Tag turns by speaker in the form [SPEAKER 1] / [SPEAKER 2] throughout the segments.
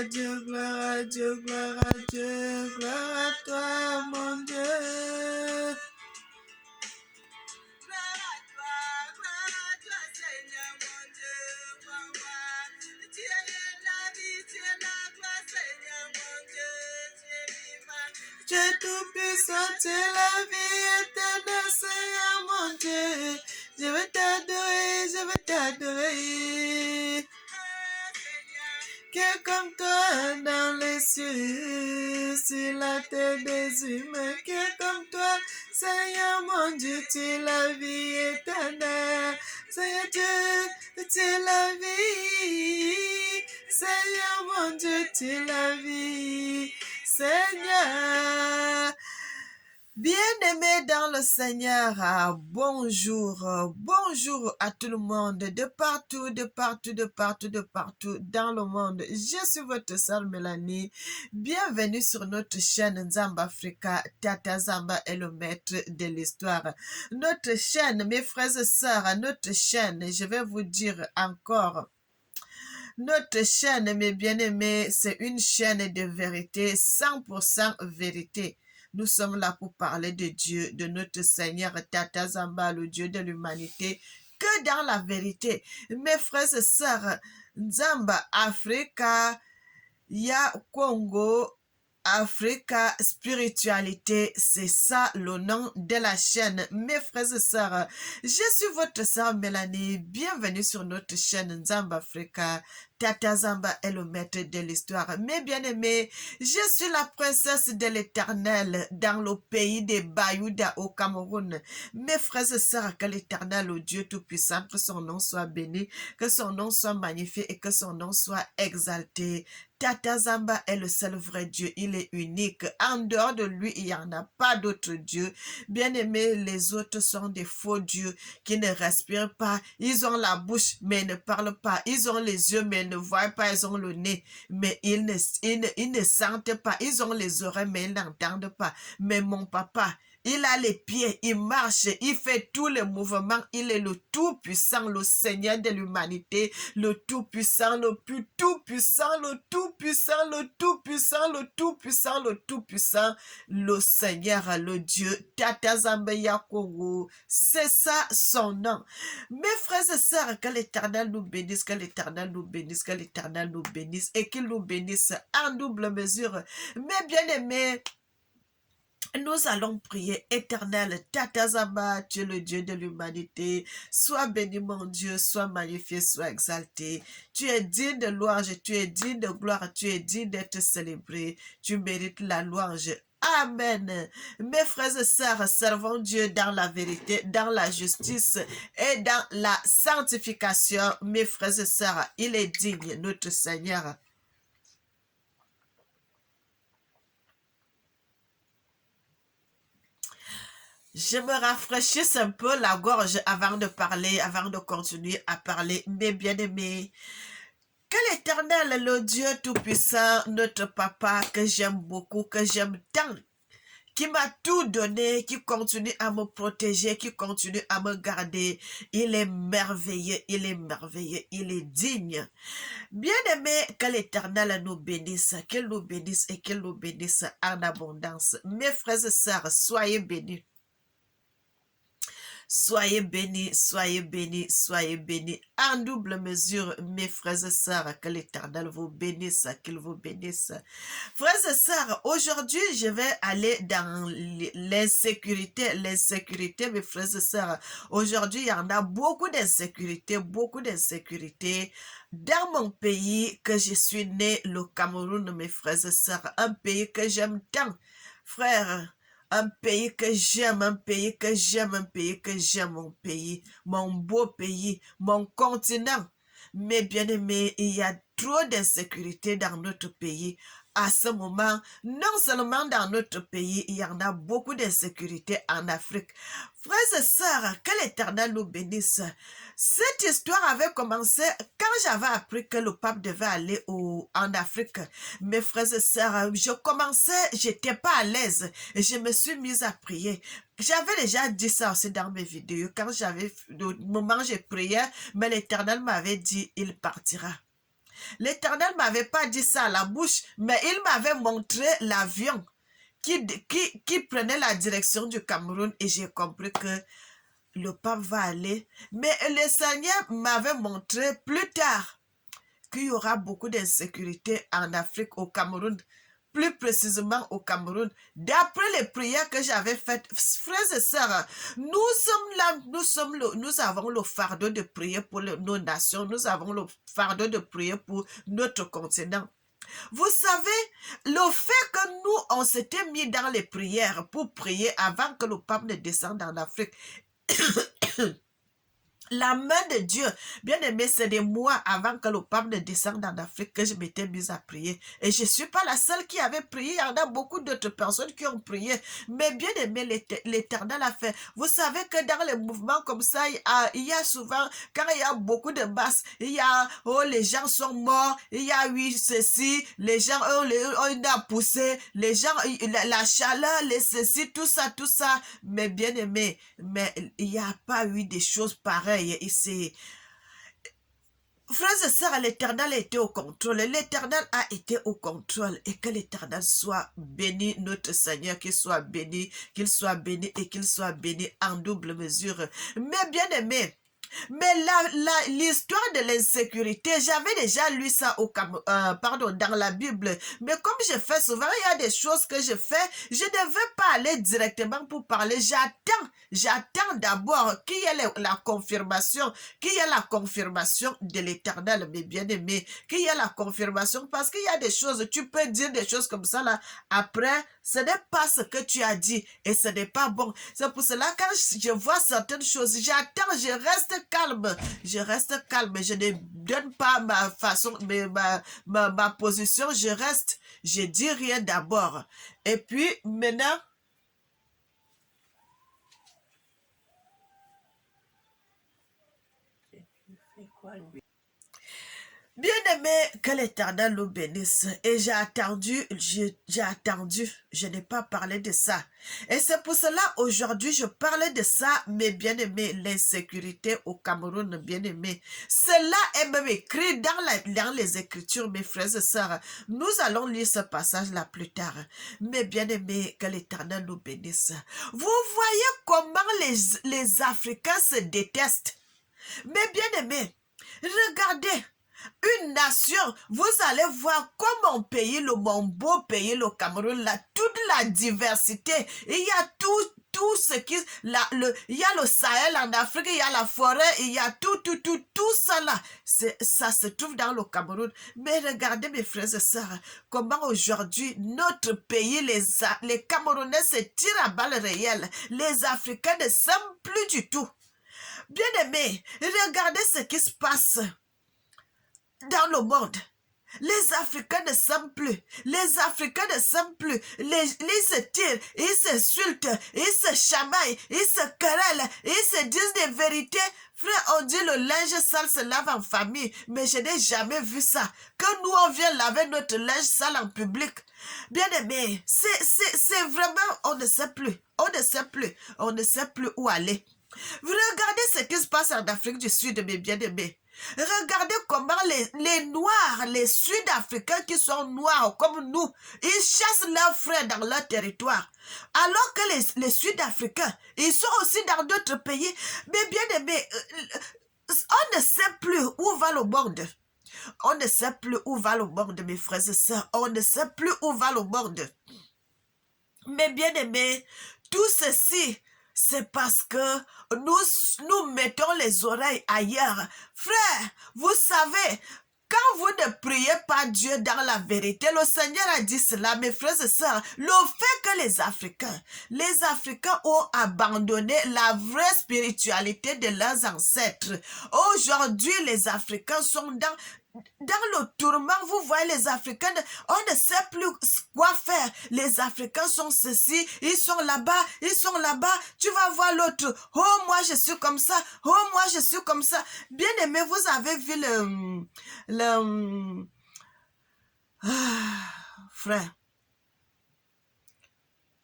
[SPEAKER 1] à Dieu, gloire à Dieu, gloire à Dieu, gloire à toi, mon Dieu. Tu es tout puissant, tu es la vie éternelle, Seigneur mon Dieu. Je vais t'adorer, je vais t'adorer. Qui est comme toi dans les cieux, sur la terre des humains. Qui est comme toi, Seigneur mon Dieu, tu es la vie éternelle. Seigneur Dieu, tu es la vie. Seigneur mon Dieu, tu es la vie. Seigneur. Bien-aimés dans le Seigneur, bonjour, bonjour à tout le monde, de partout, de partout, de partout, de partout dans le monde. Je suis votre sœur Mélanie. Bienvenue sur notre chaîne Nzamba Africa. Tata Zamba est le maître de l'histoire. Notre chaîne, mes frères et sœurs, notre chaîne, je vais vous dire encore. Notre chaîne, mes bien-aimés, c'est une chaîne de vérité, 100% vérité. Nous sommes là pour parler de Dieu, de notre Seigneur Tata Zamba, le Dieu de l'humanité, que dans la vérité. Mes frères et sœurs, Nzamba Africa, ya Congo, Africa Spiritualité, c'est ça le nom de la chaîne. Mes frères et sœurs, je suis votre sœur Mélanie. Bienvenue sur notre chaîne Nzamba Africa. Tata Zamba est le maître de l'histoire. Mes bien-aimés, je suis la princesse de l'Éternel dans le pays des Bayouda au Cameroun. Mes frères et sœurs, que l'Éternel, le Dieu Tout-Puissant, que son nom soit béni, que son nom soit magnifié et que son nom soit exalté. Tata Zamba est le seul vrai Dieu, il est unique. En dehors de lui, il n'y en a pas d'autre Dieu. Bien-aimés, les autres sont des faux dieux qui ne respirent pas. Ils ont la bouche, mais ils ne parlent pas. Ils ont les yeux, mais ils ne voient pas. Ils ont le nez, mais ils ne sentent pas. Ils ont les oreilles, mais ils n'entendent pas. Mais mon papa, il a les pieds, il marche, il fait tous les mouvements. Il est le Tout-Puissant, le Seigneur de l'humanité, le Tout-Puissant, le plus Tout-Puissant, le Tout-Puissant, le Tout-Puissant, le Tout-Puissant, le Tout-Puissant, le Seigneur, le Dieu, Tata Zambeya Kongo. C'est ça son nom. Mes frères et sœurs, que l'Éternel nous bénisse, que l'Éternel nous bénisse, que l'Éternel nous bénisse et qu'il nous bénisse en double mesure. Mes bien-aimés, nous allons prier. Éternel, Tata Zamba, tu es le Dieu de l'humanité. Sois béni, mon Dieu, sois magnifié, sois exalté. Tu es digne de louange, tu es digne de gloire, tu es digne d'être célébré. Tu mérites la louange. Amen. Mes frères et sœurs, servons Dieu dans la vérité, dans la justice et dans la sanctification. Mes frères et sœurs, il est digne, notre Seigneur. Je me rafraîchisse un peu la gorge avant de parler, avant de continuer à parler. Mes bien-aimés, que l'Éternel, le Dieu Tout-Puissant, notre Papa, que j'aime beaucoup, que j'aime tant, qui m'a tout donné, qui continue à me protéger, qui continue à me garder. Il est merveilleux, il est merveilleux, il est digne. Bien-aimé, que l'Éternel nous bénisse, qu'il nous bénisse et qu'il nous bénisse en abondance. Mes frères et sœurs, soyez bénis. Soyez bénis, soyez bénis, soyez bénis. En double mesure, mes frères et sœurs, que l'Éternel vous bénisse, qu'il vous bénisse. Frères et sœurs, aujourd'hui, je vais aller dans l'insécurité. L'insécurité, mes frères et sœurs. Aujourd'hui, il y en a beaucoup d'insécurité, dans mon pays que je suis né, le Cameroun, mes frères et sœurs. Un pays que j'aime tant. Frères, un pays que j'aime, un pays que j'aime, un pays que j'aime, mon beau pays, mon continent. Mais bien aimés, il y a trop d'insécurité dans notre pays. À ce moment, non seulement dans notre pays, il y en a beaucoup d'insécurité en Afrique. Frères et sœurs, que l'Éternel nous bénisse. Cette histoire avait commencé quand j'avais appris que le pape devait aller en Afrique. Mes frères et sœurs, j'étais pas à l'aise et je me suis mise à prier. J'avais déjà dit ça aussi dans mes vidéos. Quand j'avais le moment où j'ai prié, mais l'Éternel m'avait dit, il partira. L'Éternel ne m'avait pas dit ça à la bouche, mais il m'avait montré l'avion qui prenait la direction du Cameroun et j'ai compris que le pape va aller. Mais le Seigneur m'avait montré plus tard qu'il y aura beaucoup d'insécurité en Afrique, au Cameroun, plus précisément au Cameroun. D'après les prières que j'avais faites, frères et sœurs, nous sommes là, nous avons le fardeau de prier pour nos nations, nous avons le fardeau de prier pour notre continent. Vous savez, le fait que nous, on s'était mis dans les prières pour prier avant que le pape ne descende en Afrique, la main de Dieu, bien aimé, c'est des mois avant que le pape ne descende en Afrique que je m'étais mise à prier. Et je ne suis pas la seule qui avait prié. Il y en a beaucoup d'autres personnes qui ont prié. Mais bien aimé, l'Éternel a fait. Vous savez que dans les mouvements comme ça, il y a souvent, quand il y a beaucoup de masses, il y a, oh, les gens sont morts, il y a eu ceci, les gens, on a poussé, les gens, la chaleur, les ceci, tout ça. Mais bien aimé, mais il n'y a pas eu des choses pareilles ici. Frères et sœurs, l'Éternel a été au contrôle. L'Éternel a été au contrôle. Et que l'Éternel soit béni, notre Seigneur, qu'il soit béni et qu'il soit béni en double mesure. Mais bien aimé, mais l'histoire de l'insécurité, j'avais déjà lu ça dans la Bible. Mais comme je fais souvent, il y a des choses que je fais, je ne veux pas aller directement pour parler. J'attends d'abord qu'il y ait la confirmation, de l'Éternel, mes bien-aimés, qu'il y ait la confirmation, parce qu'il y a des choses, tu peux dire des choses comme ça là, après, ce n'est pas ce que tu as dit et ce n'est pas bon. C'est pour cela quand je vois certaines choses, j'attends, je reste calme, je ne donne pas ma façon, ma position, je dis rien d'abord. Et puis maintenant, bien-aimé, que l'Éternel nous bénisse. Et j'ai attendu, je n'ai pas parlé de ça. Et c'est pour cela, aujourd'hui, je parlais de ça, mes bien-aimés, l'insécurité au Cameroun, bien-aimés. Cela est même écrit dans les Écritures, mes frères et sœurs. Nous allons lire ce passage-là plus tard. Mes bien-aimés, que l'Éternel nous bénisse. Vous voyez comment les Africains se détestent. Mes bien-aimés, regardez. Une nation, vous allez voir comme mon beau pays, le Cameroun, là, toute la diversité. Il y a tout ce qui, il y a le Sahel en Afrique, il y a la forêt, il y a tout ça là. Ça se trouve dans le Cameroun. Mais regardez mes frères et sœurs, comment aujourd'hui notre pays, les Camerounais se tirent à balles réelles. Les Africains ne s'aiment plus du tout. Bien aimés, regardez ce qui se passe dans le monde. Les Africains ne s'aiment plus. Les Africains ne s'aiment plus. Ils se tirent, ils s'insultent, ils se chamaillent, ils se querellent, ils se disent des vérités. Frère, on dit le linge sale se lave en famille, mais je n'ai jamais vu ça. Quand nous, on vient laver notre linge sale en public, bien aimé, c'est vraiment, on ne sait plus. On ne sait plus où aller. Regardez ce qui se passe en Afrique du Sud, mes bien-aimés. Regardez comment les Noirs, les Sud-Africains qui sont noirs comme nous, ils chassent leurs frères dans leur territoire. Alors que les Sud-Africains, ils sont aussi dans d'autres pays. Mais bien aimé, on ne sait plus où va le monde. On ne sait plus où va le monde, mes frères et sœurs. On ne sait plus où va le monde. Mais bien aimé, tout ceci, c'est parce que nous mettons les oreilles ailleurs. Frère, vous savez, quand vous ne priez pas Dieu dans la vérité, le Seigneur a dit cela, mes frères et sœurs, le fait que les Africains ont abandonné la vraie spiritualité de leurs ancêtres. Aujourd'hui, les Africains sont dans le tourment. Vous voyez les Africains, on ne sait plus quoi faire. Les Africains sont ceci, ils sont là-bas. Tu vas voir l'autre. Oh, moi je suis comme ça. Oh, moi je suis comme ça. Bien aimé, vous avez vu frère,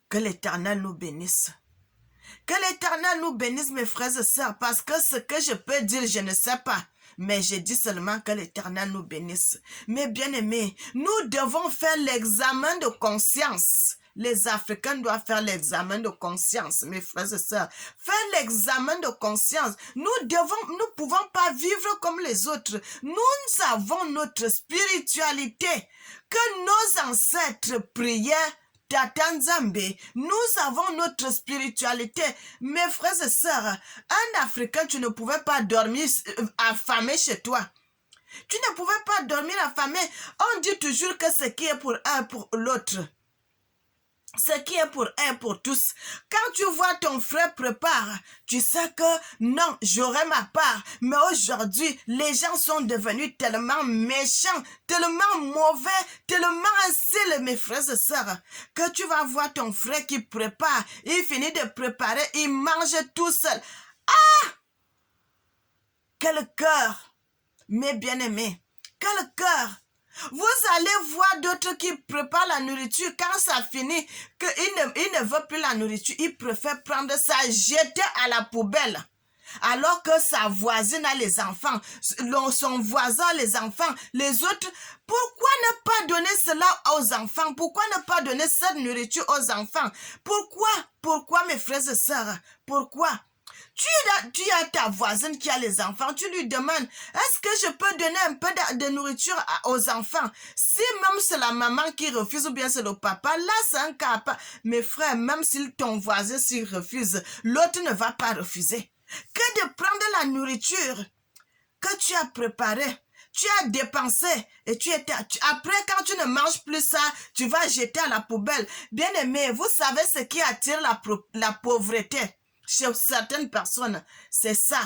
[SPEAKER 1] que l'Éternel nous bénisse. Que l'Éternel nous bénisse, mes frères et sœurs, parce que ce que je peux dire, je ne sais pas. Mais je dis seulement que l'Éternel nous bénisse. Mes bien-aimés, nous devons faire l'examen de conscience. Les Africains doivent faire l'examen de conscience, mes frères et sœurs. Faire l'examen de conscience. Nous ne pouvons pas vivre comme les autres. Nous avons notre spiritualité que nos ancêtres priaient. Tata Nzambe, nous avons notre spiritualité. Mes frères et sœurs, un Africain, tu ne pouvais pas dormir affamé chez toi. Tu ne pouvais pas dormir affamé. On dit toujours que ce qui est pour un, pour l'autre. Ce qui est pour un, pour tous. Quand tu vois ton frère prépare, tu sais que non, j'aurai ma part. Mais aujourd'hui, les gens sont devenus tellement méchants, tellement mauvais, tellement insiles, mes frères et sœurs, que tu vas voir ton frère qui prépare, il finit de préparer, il mange tout seul. Ah! Quel cœur, mes bien-aimés, quel cœur! Vous allez voir d'autres qui préparent la nourriture. Quand ça finit, qu'il ne veut plus la nourriture, il préfère prendre ça, jeter à la poubelle. Alors que sa voisine a les enfants, son voisin a les enfants, les autres. Pourquoi ne pas donner cela aux enfants? Pourquoi ne pas donner cette nourriture aux enfants? Pourquoi mes frères et sœurs? Pourquoi? Tu as ta voisine qui a les enfants, tu lui demandes, est-ce que je peux donner un peu de nourriture aux enfants? Si même c'est la maman qui refuse ou bien c'est le papa, là c'est un cas. Mes frères, même si ton voisin s'il refuse, l'autre ne va pas refuser. Que de prendre la nourriture que tu as préparée, tu as dépensé et après quand tu ne manges plus ça, tu vas jeter à la poubelle. Bien aimé, vous savez ce qui attire la pauvreté chez certaines personnes, c'est ça.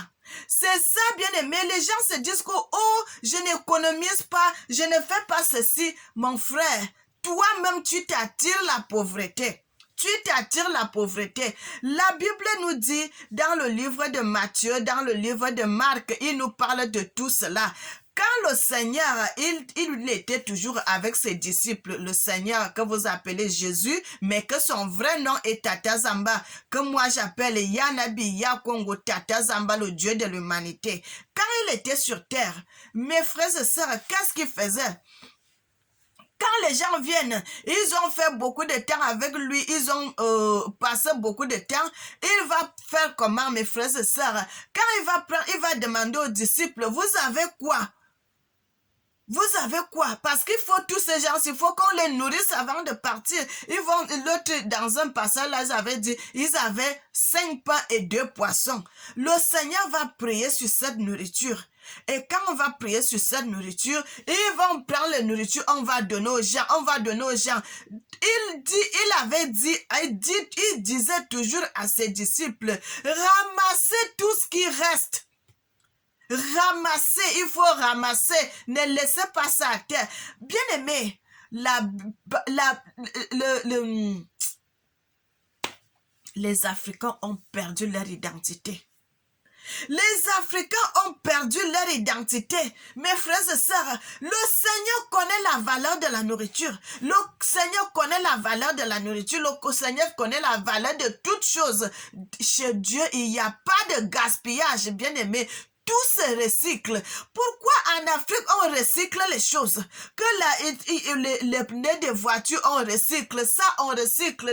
[SPEAKER 1] C'est ça, bien aimé. Les gens se disent que, oh, je n'économise pas, je ne fais pas ceci. Mon frère, toi-même, tu t'attires la pauvreté. Tu t'attires la pauvreté. La Bible nous dit, dans le livre de Matthieu, dans le livre de Marc, il nous parle de tout cela. Quand le Seigneur, il était toujours avec ses disciples, le Seigneur que vous appelez Jésus, mais que son vrai nom est Tata Zamba, que moi j'appelle Yanabi Yakongo Tata Zamba, le Dieu de l'humanité. Quand il était sur terre, mes frères et sœurs, qu'est-ce qu'il faisait? Quand les gens viennent, ils ont fait beaucoup de temps avec lui, ils ont passé beaucoup de temps, il va faire comment, mes frères et sœurs? Quand il va demander aux disciples, vous avez quoi? Vous avez quoi? Parce qu'il faut tous ces gens, il faut qu'on les nourrisse avant de partir. L'autre, dans un passage, là, ils avaient 5 pains et 2 poissons. Le Seigneur va prier sur cette nourriture. Et quand on va prier sur cette nourriture, ils vont prendre la nourriture, on va donner aux gens. Il disait toujours à ses disciples, ramassez tout ce qui reste. Ramasser, il faut ramasser, ne laissez pas ça à terre. Bien aimé, les Africains ont perdu leur identité. Les Africains ont perdu leur identité. Mes frères et sœurs, le Seigneur connaît la valeur de la nourriture. Le Seigneur connaît la valeur de la nourriture. Le Seigneur connaît la valeur de toutes choses. Chez Dieu, il n'y a pas de gaspillage, bien aimé. Tout se recycle. Pourquoi en Afrique on recycle les choses? Que les pneus de voiture on recycle, ça on recycle,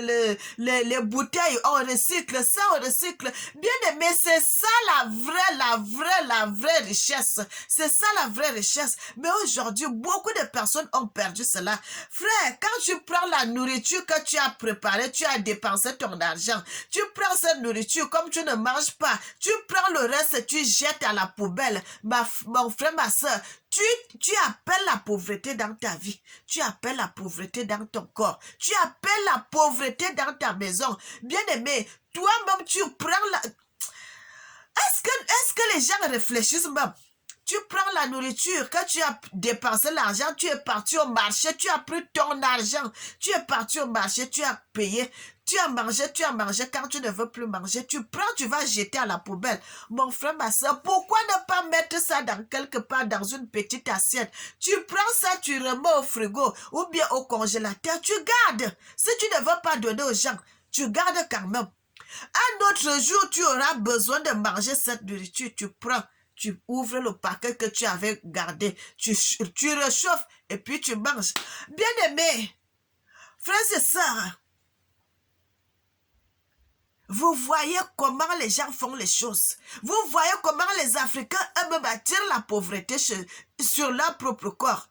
[SPEAKER 1] les bouteilles on recycle, ça on recycle. Bien aimé, c'est ça la vraie richesse. C'est ça la vraie richesse. Mais aujourd'hui, beaucoup de personnes ont perdu cela. Frère, quand tu prends la nourriture que tu as préparée, tu as dépensé ton argent. Tu prends cette nourriture, comme tu ne manges pas, tu prends le reste et tu jettes à la poubelle. Mon frère, ma soeur, tu appelles la pauvreté dans ta vie. Tu appelles la pauvreté dans ton corps. Tu appelles la pauvreté dans ta maison. Bien aimé, toi-même, tu prends la... Est-ce que les gens réfléchissent même? Tu prends la nourriture, quand tu as dépensé l'argent, tu es parti au marché, tu as pris ton argent. Tu es parti au marché, tu as payé. Tu as mangé, quand tu ne veux plus manger, tu prends, tu vas jeter à la poubelle. Mon frère, ma soeur, pourquoi ne pas mettre ça dans quelque part dans une petite assiette? Tu prends ça, tu remets au frigo ou bien au congélateur, tu gardes. Si tu ne veux pas donner aux gens, tu gardes quand même. Un autre jour, tu auras besoin de manger cette nourriture, tu prends, tu ouvres le paquet que tu avais gardé, tu réchauffes et puis tu manges. Bien-aimés, frères et sœurs, vous voyez comment les gens font les choses. Vous voyez comment les Africains aiment bâtir la pauvreté sur leur propre corps.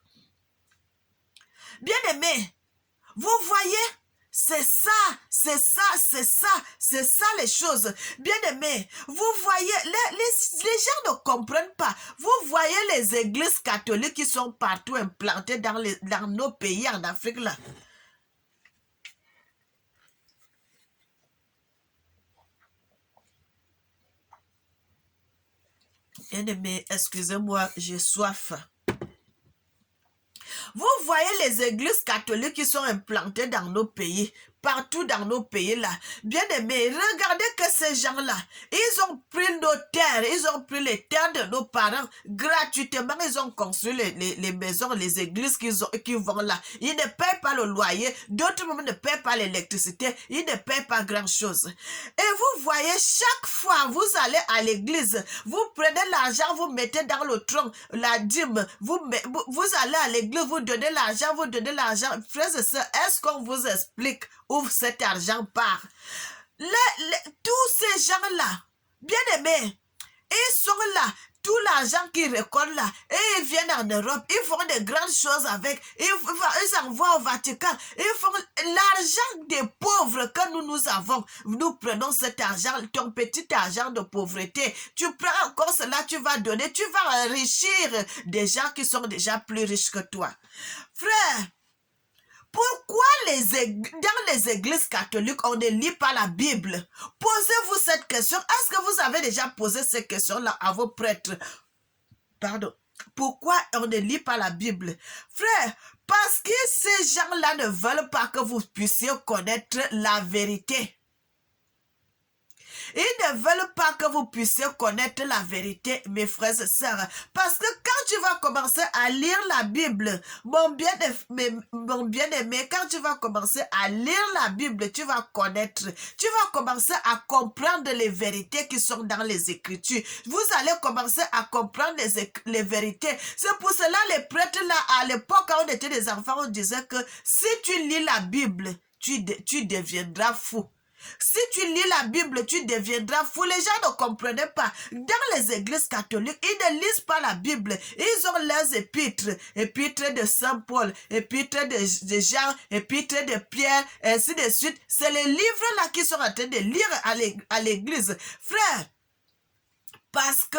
[SPEAKER 1] Bien-aimés, vous voyez, c'est ça les choses. Bien-aimés, vous voyez, les gens ne comprennent pas. Vous voyez les églises catholiques qui sont partout implantées dans nos pays en Afrique là. Bien-aimés, excusez-moi, j'ai soif. Vous voyez les églises catholiques qui sont implantées dans nos pays, partout dans nos pays là. Bien aimés, regardez que ces gens-là, ils ont pris nos terres, ils ont pris les terres de nos parents gratuitement, ils ont construit les maisons, les églises qui vont là. Ils ne payent pas le loyer, d'autres même ne payent pas l'électricité, ils ne payent pas grand-chose. Et vous voyez, chaque fois vous allez à l'église, vous prenez l'argent, vous mettez dans le tronc, la dîme, vous allez à l'église, vous donnez l'argent, frères et sœurs, est-ce qu'on vous explique où cet argent part? Tous ces gens-là, bien aimés, ils sont là, tout l'argent qu'ils récoltent là, et ils viennent en Europe, ils font de grandes choses avec, ils envoient au Vatican, ils font l'argent des pauvres que nous avons. Nous prenons cet argent, ton petit argent de pauvreté, tu prends encore cela, tu vas donner, tu vas enrichir des gens qui sont déjà plus riches que toi. Frère, pourquoi dans les églises catholiques, on ne lit pas la Bible? Posez-vous cette question. Est-ce que vous avez déjà posé cette question-là à vos prêtres? Pardon. Pourquoi on ne lit pas la Bible? Frère, parce que ces gens-là ne veulent pas que vous puissiez connaître la vérité. Ils ne veulent pas que vous puissiez connaître la vérité, mes frères et sœurs. Parce que quand tu vas commencer à lire la Bible, mon bien-aimé, quand tu vas commencer à lire la Bible, tu vas connaître, tu vas commencer à comprendre les vérités qui sont dans les Écritures. Vous allez commencer à comprendre les vérités. C'est pour cela les prêtres là, à l'époque, quand on était des enfants, on disait que si tu lis la Bible, tu deviendras fou. Si tu lis la Bible, tu deviendras fou. Les gens ne comprenaient pas. Dans les églises catholiques, ils ne lisent pas la Bible. Ils ont leurs épîtres. Épîtres de Saint Paul, épîtres de Jean, épîtres de Pierre, ainsi de suite. C'est les livres-là qu'ils sont en train de lire à l'église. Frère, parce que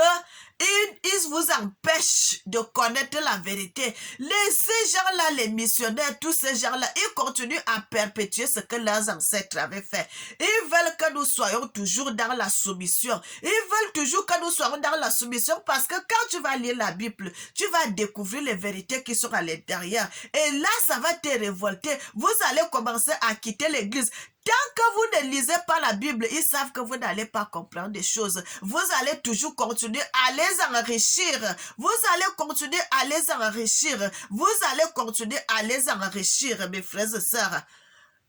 [SPEAKER 1] ils vous empêchent de connaître la vérité. Ces gens-là, les missionnaires, tous ces gens-là, ils continuent à perpétuer ce que leurs ancêtres avaient fait. Ils veulent que nous soyons toujours dans la soumission. Ils veulent toujours que nous soyons dans la soumission parce que quand tu vas lire la Bible, tu vas découvrir les vérités qui sont à l'intérieur. Et là, ça va te révolter. Vous allez commencer à quitter l'église. Tant que vous ne lisez pas la Bible, ils savent que vous n'allez pas comprendre des choses. Vous allez toujours continuer à les enrichir. Vous allez continuer à les enrichir. Vous allez continuer à les enrichir, mes frères et sœurs.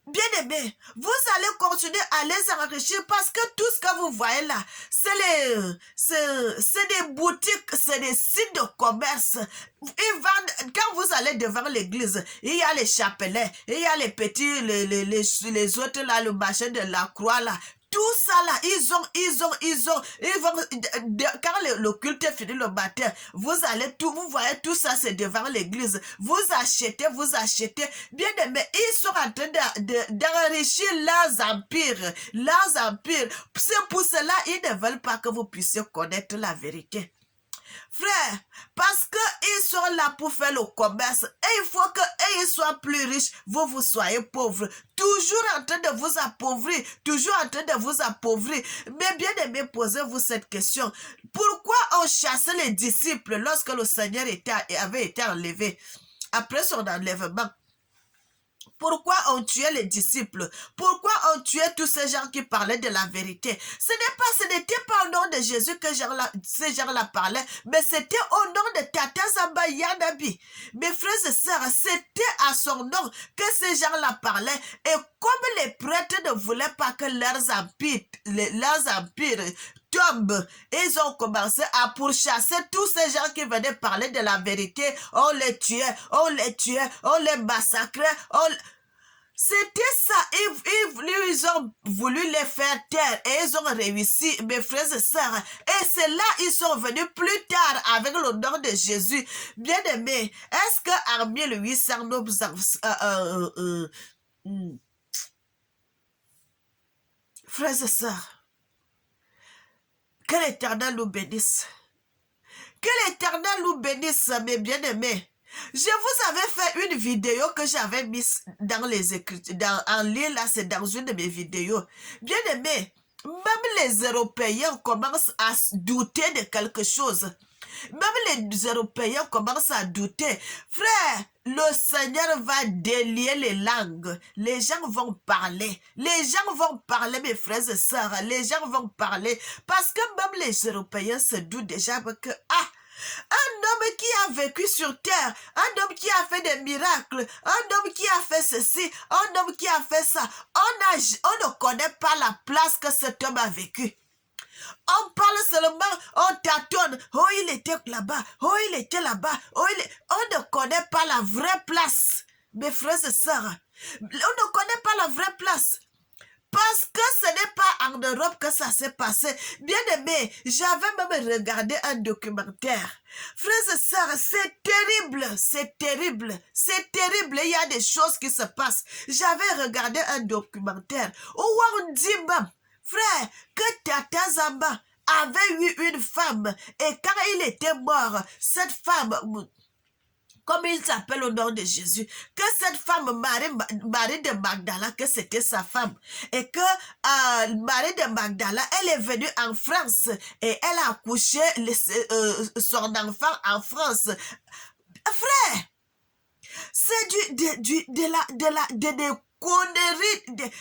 [SPEAKER 1] Bien-aimés, vous allez continuer à les enrichir parce que tout ce que vous voyez là, c'est des boutiques, c'est des sites de commerce. Ils vendent, quand vous allez devant l'église, il y a les chapelets, il y a les petits, les autres là, le machin de la croix là. Tout ça là, ils vont, quand le culte est fini le matin, vous voyez tout ça, c'est devant l'église. Vous achetez. Bien aimé, ils sont en train d'enrichir leurs empires. C'est pour cela, ils ne veulent pas que vous puissiez connaître la vérité. Frère, parce qu'ils sont là pour faire le commerce et il faut qu'ils soient plus riches, vous soyez pauvres. Toujours en train de vous appauvrir. Mais bien aimé, posez-vous cette question. Pourquoi on chassait les disciples lorsque le Seigneur avait été enlevé? Après son enlèvement. Pourquoi on tuait les disciples? Pourquoi on tuait tous ces gens qui parlaient de la vérité? Ce n'était pas au nom de Jésus que ces gens-là parlaient, mais c'était au nom de Tata Zamba Yanabi. Mes frères et sœurs, c'était à son nom que ces gens-là parlaient. Et comme les prêtres ne voulaient pas que leurs empires Job. Ils ont commencé à pourchasser tous ces gens qui venaient parler de la vérité. On les tuait, on les tuait, on les massacrait. C'était ça. Ils ont voulu les faire taire et ils ont réussi, mes frères et sœurs. Et c'est là ils sont venus plus tard avec le nom de Jésus. Bien aimé, est-ce que en 1800 frères et sœurs, que l'Éternel nous bénisse. Que l'Éternel nous bénisse, mes bien-aimés. Je vous avais fait une vidéo que j'avais mise dans les écritures, en ligne, là, c'est dans une de mes vidéos. Bien-aimés, même les Européens commencent à douter de quelque chose. Même les Européens commencent à douter. Frère, le Seigneur va délier les langues. Les gens vont parler. Les gens vont parler, mes frères et sœurs. Les gens vont parler. Parce que même les Européens se doutent déjà que, un homme qui a vécu sur terre, un homme qui a fait des miracles, un homme qui a fait ceci, un homme qui a fait ça, on ne connaît pas la place que cet homme a vécu. On parle seulement, on tâtonne. Oh, il était là-bas. Oh, il était là-bas. Oh, on ne connaît pas la vraie place. Mes frères et sœurs, on ne connaît pas la vraie place. Parce que ce n'est pas en Europe que ça s'est passé. Bien aimé, j'avais même regardé un documentaire. Frères et sœurs, c'est terrible, c'est terrible, c'est terrible. Il y a des choses qui se passent. J'avais regardé un documentaire où on dit même, frère, que Tata Zamba avait eu une femme et quand il était mort, cette femme, comme il s'appelle au nom de Jésus, que cette femme, Marie de Magdala, que c'était sa femme, et que Marie de Magdala, elle est venue en France et elle a accouché son enfant en France. Frère, c'est des conneries.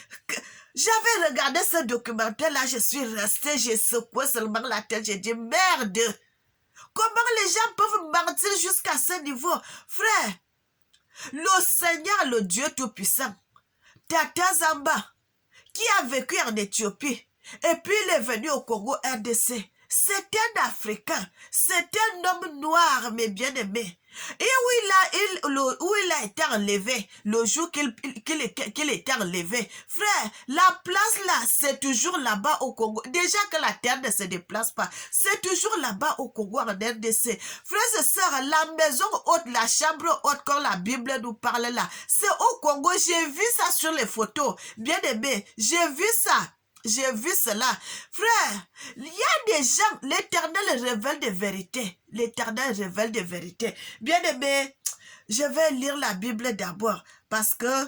[SPEAKER 1] J'avais regardé ce documentaire-là, je suis restée, j'ai secoué seulement la tête, j'ai dit merde. Comment les gens peuvent mentir jusqu'à ce niveau? Frère, le Seigneur, le Dieu Tout-Puissant, Tata Zamba, qui a vécu en Éthiopie, et puis il est venu au Congo RDC. C'est un Africain, c'est un homme noir, mes bien-aimés. Et où il a été enlevé, le jour qu'il était enlevé. Frère, la place là, c'est toujours là-bas au Congo. Déjà que la terre ne se déplace pas, c'est toujours là-bas au Congo en RDC. Frères et sœurs, la maison haute, la chambre haute, quand la Bible nous parle là, c'est au Congo. J'ai vu ça sur les photos. Bien aimé, j'ai vu ça. J'ai vu cela. Frère, il y a des gens, l'Éternel révèle des vérités. L'Éternel révèle des vérités. Bien aimé, je vais lire la Bible d'abord parce que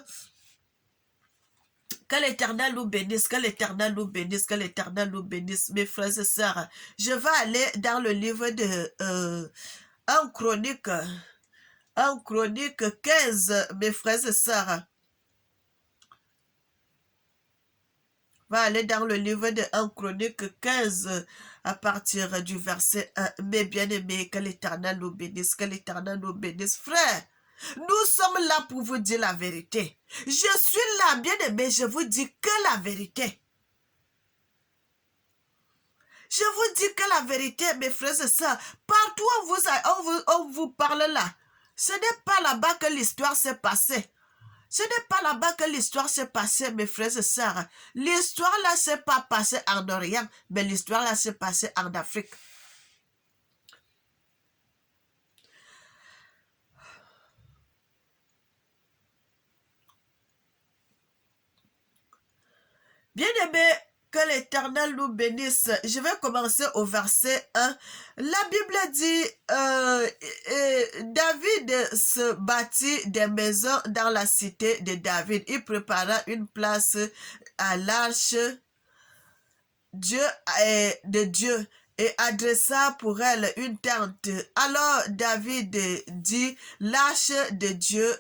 [SPEAKER 1] l'Éternel nous bénisse, que l'Éternel nous bénisse, que l'Éternel nous bénisse, mes frères et sœurs. Je vais aller dans le livre de 1 Chronique 15, mes frères et sœurs. Va aller dans le livre de 1 Chronique 15 à partir du verset 1. Mes bien-aimés, que l'Éternel nous bénisse, que l'Éternel nous bénisse. Frère, nous sommes là pour vous dire la vérité. Je suis là, bien-aimé, je vous dis que la vérité. Je vous dis que la vérité, mes frères et sœurs, partout où on vous parle là, ce n'est pas là-bas que l'histoire s'est passée. Ce n'est pas là-bas que l'histoire s'est passée, mes frères et sœurs. L'histoire là s'est pas passée en Orient, mais l'histoire là s'est passée en Afrique. Bien-aimés, que l'Éternel nous bénisse. Je vais commencer au verset 1. La Bible dit, David se bâtit des maisons dans la cité de David. Il prépara une place à l'arche de Dieu et adressa pour elle une tente. Alors David dit, l'arche de Dieu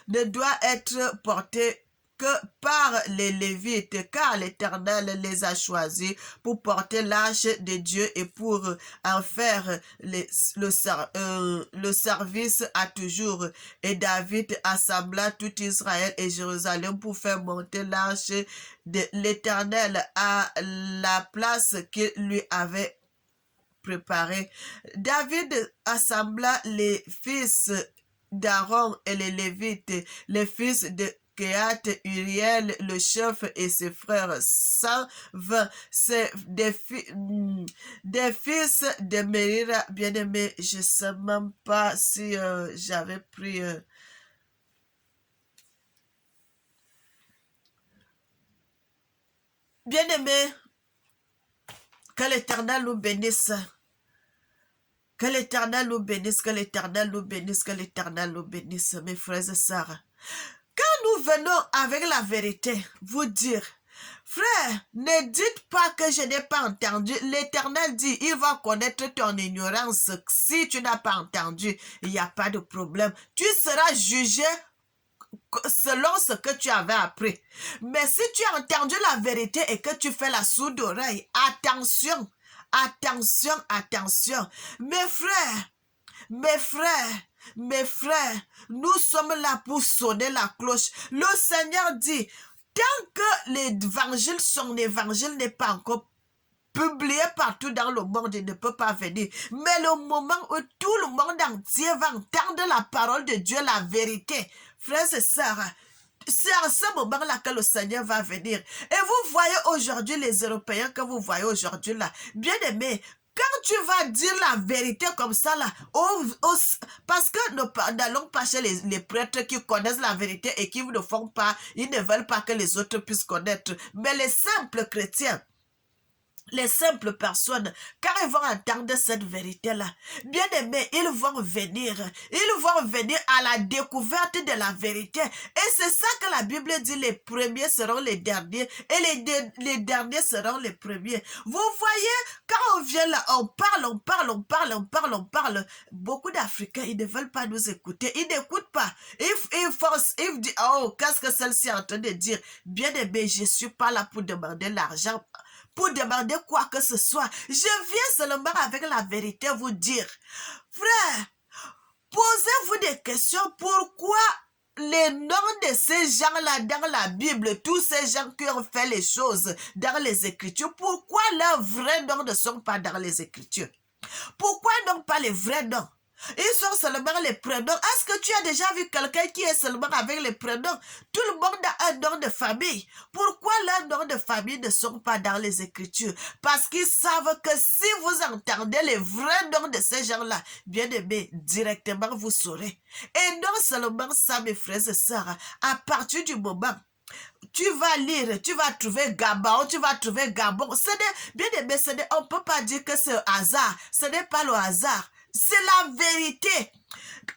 [SPEAKER 1] ne doit être portée que par les Lévites, car l'Éternel les a choisis pour porter l'arche de Dieu et pour en faire le service à toujours. Et David assembla tout Israël et Jérusalem pour faire monter l'arche de l'Éternel à la place qu'il lui avait préparée. David assembla les fils d'Aaron et les Lévites, les fils de Kehat, Uriel, le chef et ses frères, 120, c'est des fils de Mérira, bien-aimé. Je ne sais même pas si j'avais pris... Bien-aimé, que l'Éternel nous bénisse. Que l'Éternel nous bénisse, que l'Éternel nous bénisse, que l'Éternel nous bénisse, mes frères et sœurs. Quand nous venons avec la vérité, vous dire, frère, ne dites pas que je n'ai pas entendu. L'Éternel dit, il va connaître ton ignorance. Si tu n'as pas entendu, il n'y a pas de problème. Tu seras jugé selon ce que tu avais appris. Mais si tu as entendu la vérité et que tu fais la sourde oreille, attention, attention, attention. Mes frères, nous sommes là pour sonner la cloche. Le Seigneur dit, tant que l'évangile, son évangile n'est pas encore publié partout dans le monde, il ne peut pas venir. Mais le moment où tout le monde entier va entendre la parole de Dieu, la vérité, frères et sœurs, c'est à ce moment-là que le Seigneur va venir. Et vous voyez aujourd'hui les Européens que vous voyez aujourd'hui là, bien aimés, quand tu vas dire la vérité comme ça là, parce que nous n'allons pas chez les prêtres qui connaissent la vérité et qui ne font pas, ils ne veulent pas que les autres puissent connaître. Mais les simples chrétiens, les simples personnes, quand ils vont entendre cette vérité-là, bien aimés, ils vont venir à la découverte de la vérité. Et c'est ça que la Bible dit, les premiers seront les derniers et les derniers seront les premiers. Vous voyez, quand on vient là, on parle. Beaucoup d'Africains, ils ne veulent pas nous écouter, ils n'écoutent pas. Ils disent, oh, qu'est-ce que celle-ci est en train de dire? Bien aimé, je ne suis pas là pour demander l'argent, pour demander quoi que ce soit. Je viens seulement avec la vérité vous dire. Frère, posez-vous des questions. Pourquoi les noms de ces gens-là dans la Bible, tous ces gens qui ont fait les choses dans les Écritures, pourquoi leurs vrais noms ne sont pas dans les Écritures? Pourquoi non pas les vrais noms? Ils sont seulement les prénoms. Est-ce que tu as déjà vu quelqu'un qui est seulement avec les prénoms? Tout le monde a un nom de famille. Pourquoi leurs noms de famille ne sont pas dans les Écritures? Parce qu'ils savent que si vous entendez les vrais noms de ces gens-là, bien aimés, directement vous saurez. Et non seulement ça, mes frères et sœurs, à partir du moment tu vas lire, tu vas trouver Gabon, tu vas trouver Gabon. Bien aimé, on ne peut pas dire que c'est hasard. Ce n'est pas le hasard. C'est la vérité.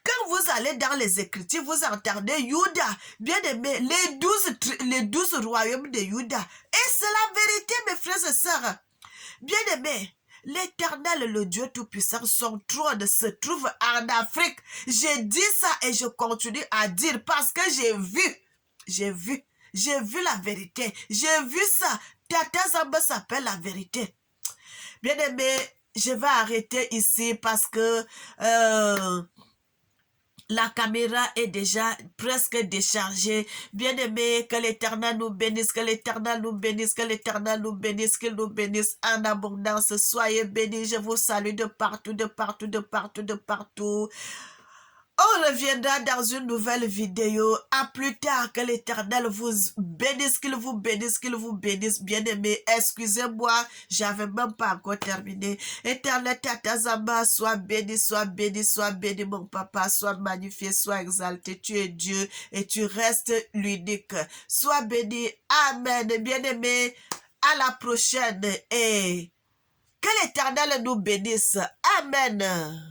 [SPEAKER 1] Quand vous allez dans les Écritures, vous entendez Juda, bien aimé, les 12 royaumes de Juda. Et c'est la vérité, mes frères et sœurs. Bien aimé, l'Éternel, le Dieu Tout-Puissant, son trône se trouve en Afrique. J'ai dit ça et je continue à dire parce que j'ai vu la vérité. J'ai vu ça. Tata Zamba s'appelle la vérité. Bien aimé, je vais arrêter ici parce que la caméra est déjà presque déchargée. Bien aimé, que l'Éternel nous bénisse, que l'Éternel nous bénisse, que l'Éternel nous bénisse, qu'il nous bénisse en abondance. Soyez bénis, je vous salue de partout, de partout, de partout, de partout. On reviendra dans une nouvelle vidéo. À plus tard, que l'Éternel vous bénisse, qu'il vous bénisse, qu'il vous bénisse. Bien-aimé, excusez-moi, j'avais même pas encore terminé. Éternel Tata Zamba, sois béni, sois béni, sois béni, mon papa, sois magnifié, sois exalté. Tu es Dieu et tu restes l'unique. Sois béni. Amen. Bien-aimé, à la prochaine et que l'Éternel nous bénisse. Amen.